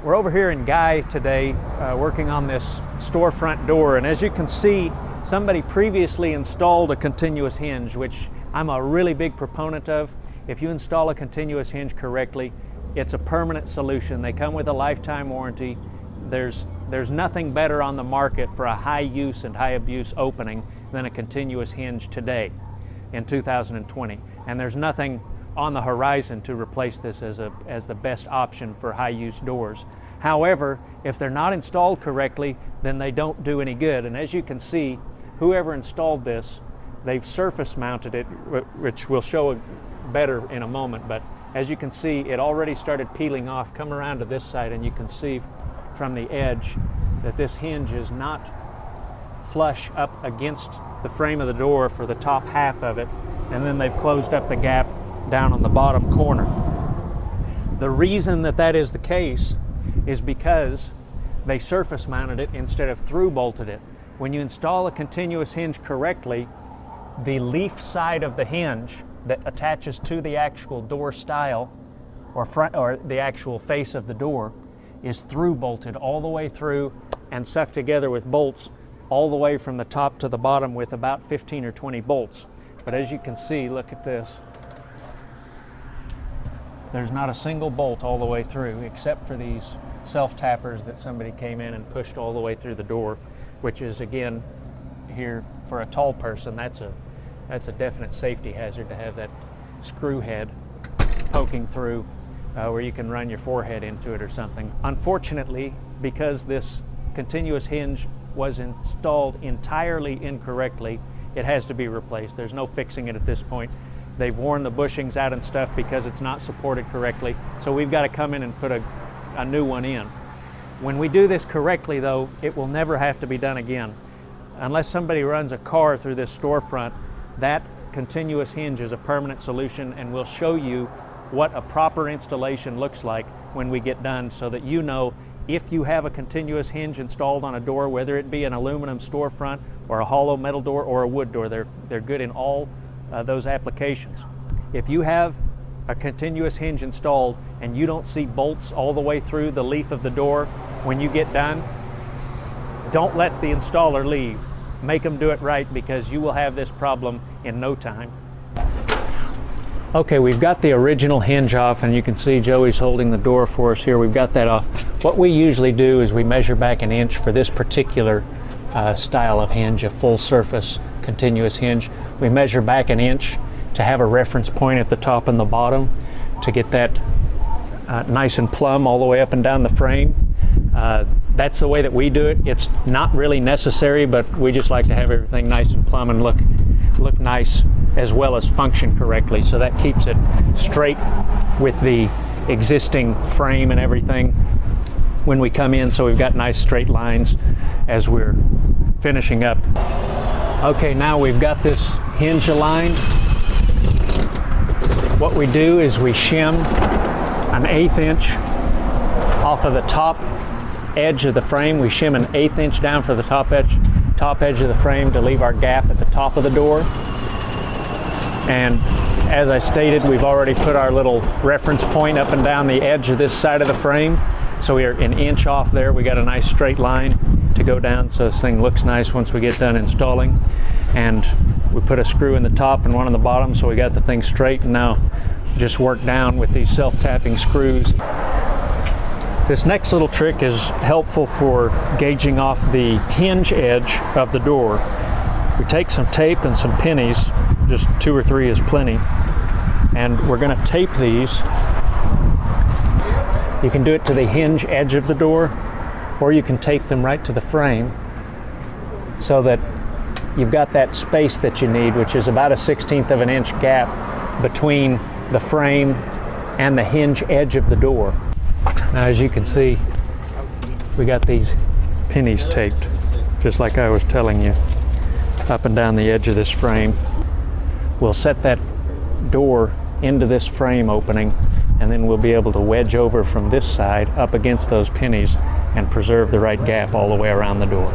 We're over here in Guy today working on this storefront door, and as you can see, somebody previously installed a continuous hinge, which I'm a really big proponent of. If you install a continuous hinge correctly, it's a permanent solution. They come with a lifetime warranty. There's nothing better on the market for a high use and high abuse opening than a continuous hinge today in 2020. And there's nothing on the horizon to replace this as the best option for high use doors. However, if they're not installed correctly, then they don't do any good. And as you can see, whoever installed this, they've surface mounted it, which we'll show better in a moment. But as you can see, it already started peeling off. Come around to this side and you can see from the edge that this hinge is not flush up against the frame of the door for the top half of it. And then they've closed up the gap down on the bottom corner. The reason that that is the case is because they surface mounted it instead of through bolted it. When you install a continuous hinge correctly, the leaf side of the hinge that attaches to the actual door stile or front or the actual face of the door is through bolted all the way through and sucked together with bolts all the way from the top to the bottom with about 15 or 20 bolts. But as you can see, look at this. There's not a single bolt all the way through except for these self-tappers that somebody came in and pushed all the way through the door, which is, again, here for a tall person, that's a definite safety hazard to have that screw head poking through where you can run your forehead into it or something. Unfortunately, because this continuous hinge was installed entirely incorrectly, it has to be replaced. There's no fixing it at this point. They've worn the bushings out and stuff because it's not supported correctly. So we've got to come in and put a new one in. When we do this correctly though, it will never have to be done again. Unless somebody runs a car through this storefront, that continuous hinge is a permanent solution, and we'll show you what a proper installation looks like when we get done, so that you know if you have a continuous hinge installed on a door, whether it be an aluminum storefront or a hollow metal door or a wood door, they're good in all those applications. If you have a continuous hinge installed and you don't see bolts all the way through the leaf of the door when you get done, don't let the installer leave. Make them do it right, because you will have this problem in no time. Okay, we've got the original hinge off, and you can see Joey's holding the door for us here. We've got that off. What we usually do is we measure back an inch for this particular style of hinge, a full surface continuous hinge. We measure back an inch to have a reference point at the top and the bottom to get that nice and plumb all the way up and down the frame. That's the way that we do it. It's not really necessary, but we just like to have everything nice and plumb and look nice, as well as function correctly. So that keeps it straight with the existing frame and everything when we come in, so we've got nice straight lines as we're finishing up. Okay, now we've got this hinge aligned. What we do is we shim an 1/8 inch off of the top edge of the frame. We shim an 1/8 inch down for the top edge of the frame to leave our gap at the top of the door. And as I stated, we've already put our little reference point up and down the edge of this side of the frame. So we are an inch off there. We got a nice straight line to go down, so this thing looks nice once we get done installing. And we put a screw in the top and one on the bottom, so we got the thing straight, and now just work down with these self-tapping screws. This next little trick is helpful for gauging off the hinge edge of the door. We take some tape and some pennies, just 2 or 3 is plenty, and we're going to tape these. You can do it to the hinge edge of the door, or you can tape them right to the frame so that you've got that space that you need, which is about a 1/16 of an inch gap between the frame and the hinge edge of the door. Now, as you can see, we got these pennies taped, just like I was telling you, up and down the edge of this frame. We'll set that door into this frame opening, and then we'll be able to wedge over from this side up against those pennies and preserve the right gap all the way around the door.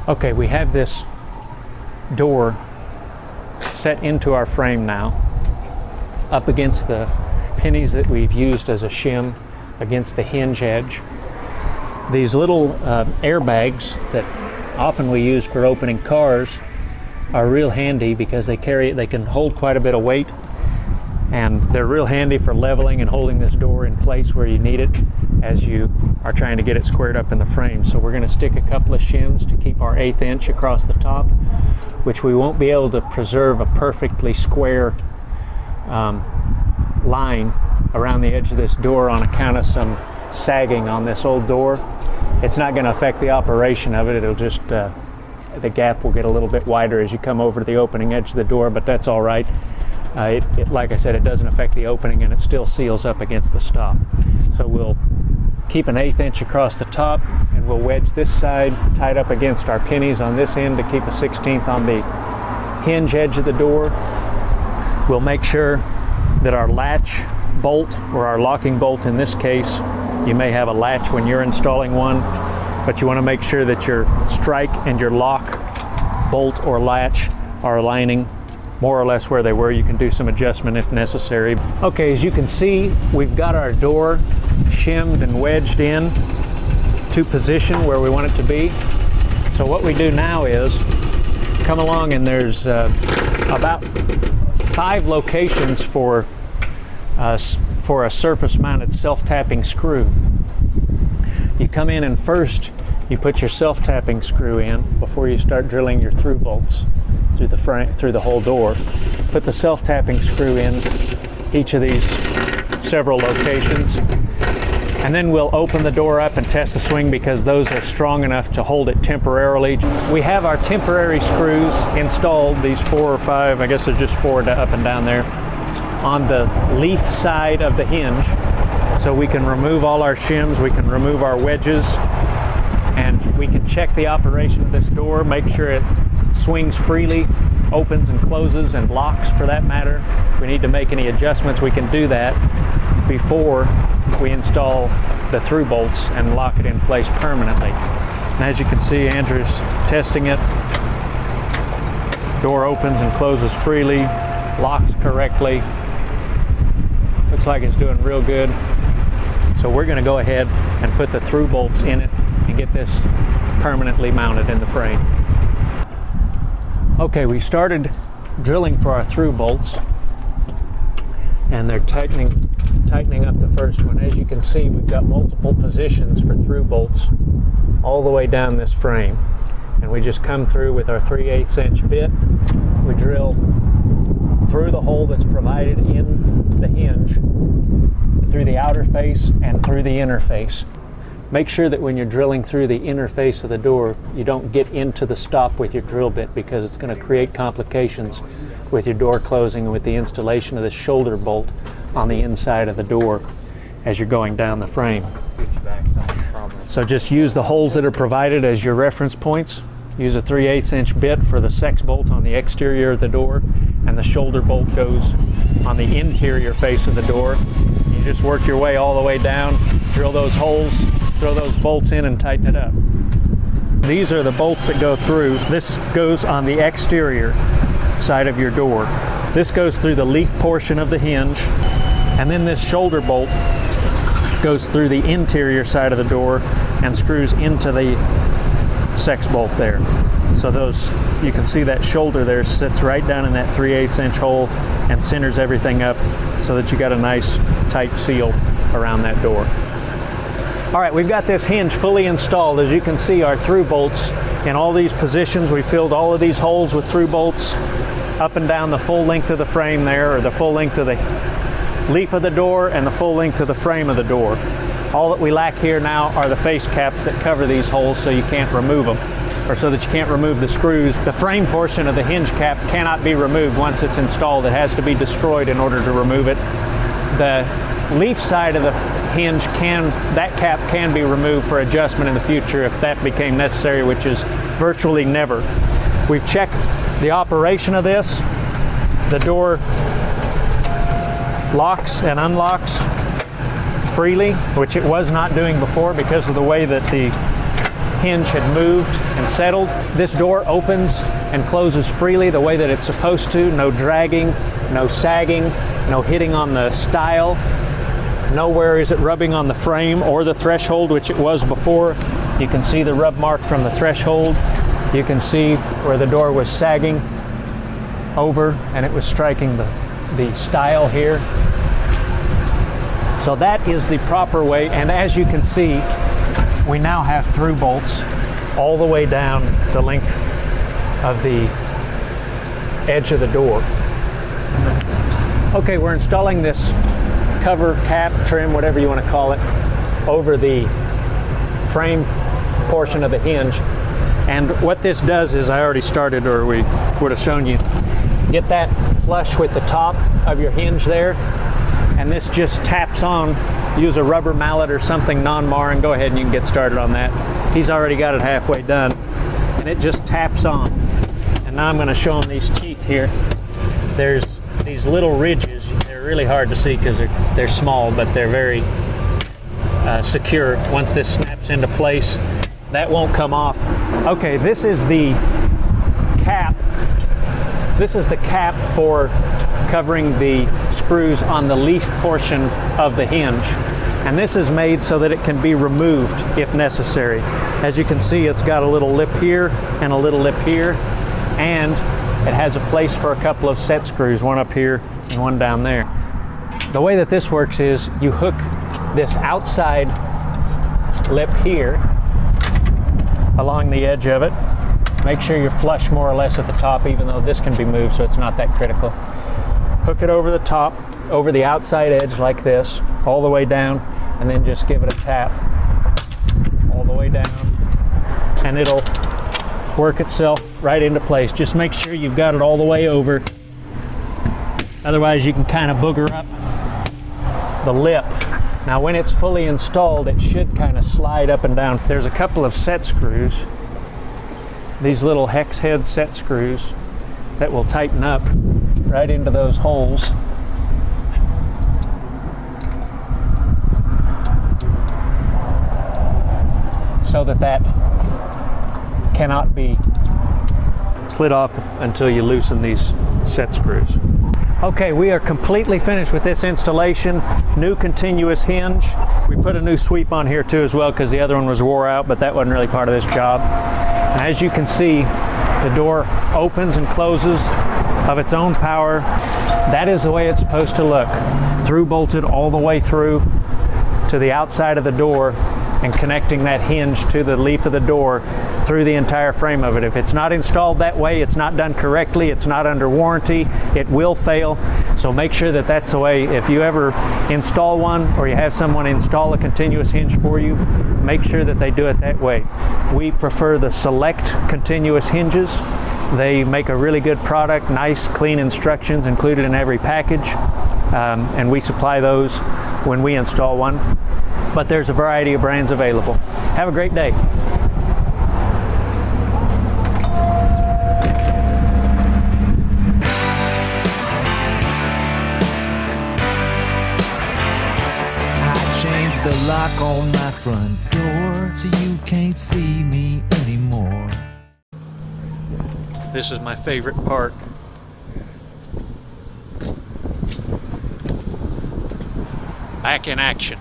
Okay, we have this door set into our frame now, up against the pennies that we've used as a shim against the hinge edge. These little airbags that often we use for opening cars are real handy because they can hold quite a bit of weight, and they're real handy for leveling and holding this door in place where you need it as you are trying to get it squared up in the frame. So we're going to stick a couple of shims to keep our 1/8 inch across the top, which we won't be able to preserve a perfectly square line around the edge of this door on account of some sagging on this old door. It's not going to affect the operation of it. It'll just, the gap will get a little bit wider as you come over to the opening edge of the door, but that's all right. Like I said, it doesn't affect the opening, and it still seals up against the stop. So we'll keep an 1/8 inch across the top, and we'll wedge this side tied up against our pennies on this end to keep a 1/16 on the hinge edge of the door. We'll make sure that our latch bolt, or our locking bolt in this case, you may have a latch when you're installing one, but you want to make sure that your strike and your lock bolt or latch are aligning more or less where they were. You can do some adjustment if necessary. Okay, as you can see, we've got our door shimmed and wedged in to position where we want it to be. So what we do now is come along, and there's about 5 locations for a surface-mounted self-tapping screw. You come in and first you put your self-tapping screw in before you start drilling your through bolts through the whole door. Put the self-tapping screw in each of these several locations, and then we'll open the door up and test the swing because those are strong enough to hold it temporarily. We have our temporary screws installed, these 4 or 5, I guess there's just 4 up and down there, on the leaf side of the hinge, so we can remove all our shims, we can remove our wedges, and we can check the operation of this door, make sure it swings freely, opens and closes, and locks for that matter. If we need to make any adjustments, we can do that before we install the through bolts and lock it in place permanently. And as you can see, Andrew's testing it. Door opens and closes freely, locks correctly. Looks like it's doing real good. So we're going to go ahead and put the through bolts in it and get this permanently mounted in the frame. Okay, we started drilling for our through bolts, and they're tightening up the first one. As you can see, we've got multiple positions for through bolts all the way down this frame, and we just come through with our 3/8 inch bit. We drill through the hole that's provided in the hinge, through the outer face and through the inner face. Make sure that when you're drilling through the inner face of the door, you don't get into the stop with your drill bit, because it's going to create complications with your door closing and with the installation of the shoulder bolt on the inside of the door as you're going down the frame. So just use the holes that are provided as your reference points. Use a 3/8 inch bit for the sex bolt on the exterior of the door, and the shoulder bolt goes on the interior face of the door. You just work your way all the way down, drill those holes, throw those bolts in, and tighten it up. These are the bolts that go through. This goes on the exterior side of your door. This goes through the leaf portion of the hinge, and then this shoulder bolt goes through the interior side of the door and screws into the sex bolt there. So those, you can see that shoulder there sits right down in that 3/8 inch hole and centers everything up so that you got a nice tight seal around that door. All right, we've got this hinge fully installed. As you can see, our through bolts in all these positions. We filled all of these holes with through bolts up and down the full length of the frame there, or the full length of the leaf of the door and the full length of the frame of the door. All that we lack here now are the face caps that cover these holes so you can't remove them, or so that you can't remove the screws. The frame portion of the hinge cap cannot be removed once it's installed. It has to be destroyed in order to remove it. The leaf side of the hinge that cap can be removed for adjustment in the future if that became necessary, which is virtually never. We've checked the operation of this. The door locks and unlocks freely, which it was not doing before because of the way that the hinge had moved and settled. This door opens and closes freely the way that it's supposed to. No dragging, no sagging, no hitting on the stile. Nowhere is it rubbing on the frame or the threshold, which it was before. You can see the rub mark from the threshold. You can see where the door was sagging over and it was striking the stile here. So that is the proper way, and as you can see, we now have through bolts all the way down the length of the edge of the door. Okay, we're installing this cover, cap, trim, whatever you want to call it, over the frame portion of the hinge. And what this does is, I already started, or we would have shown you, get that flush with the top of your hinge there, and this just taps on. Use a rubber mallet or something non-marring. Go ahead and you can get started on that. He's already got it halfway done, and it just taps on. And now I'm going to show him these teeth here. There's these little ridges. They're really hard to see because they're small, but they're very secure. Once this snaps into place, that won't come off. Okay, this is the cap. This is the cap for covering the screws on the leaf portion of the hinge. And this is made so that it can be removed if necessary. As you can see, it's got a little lip here and a little lip here, and it has a place for a couple of set screws, one up here and one down there. The way that this works is you hook this outside lip here along the edge of it. Make sure you're flush more or less at the top, even though this can be moved, so it's not that critical. Hook it over the top, over the outside edge like this, all the way down, and then just give it a tap all the way down, and it'll work itself right into place. Just make sure you've got it all the way over. Otherwise, you can kind of booger up the lip. Now, when it's fully installed, it should kind of slide up and down. There's a couple of set screws, these little hex head set screws, that will tighten up right into those holes. So that cannot be slid off until you loosen these set screws. Okay, we are completely finished with this installation. New continuous hinge. We put a new sweep on here too as well because the other one was wore out, but that wasn't really part of this job. And as you can see, the door opens and closes of its own power. That is the way it's supposed to look. Through bolted all the way through to the outside of the door and connecting that hinge to the leaf of the door through the entire frame of it. If it's not installed that way, it's not done correctly, it's not under warranty, it will fail. So make sure that that's the way. If you ever install one or you have someone install a continuous hinge for you, make sure that they do it that way. We prefer the Select continuous hinges. They make a really good product, nice clean instructions included in every package, and we supply those when we install one. But there's a variety of brands available. Have a great day. I changed the lock on my front door so you can't see me anymore. This is my favorite part. Back in action.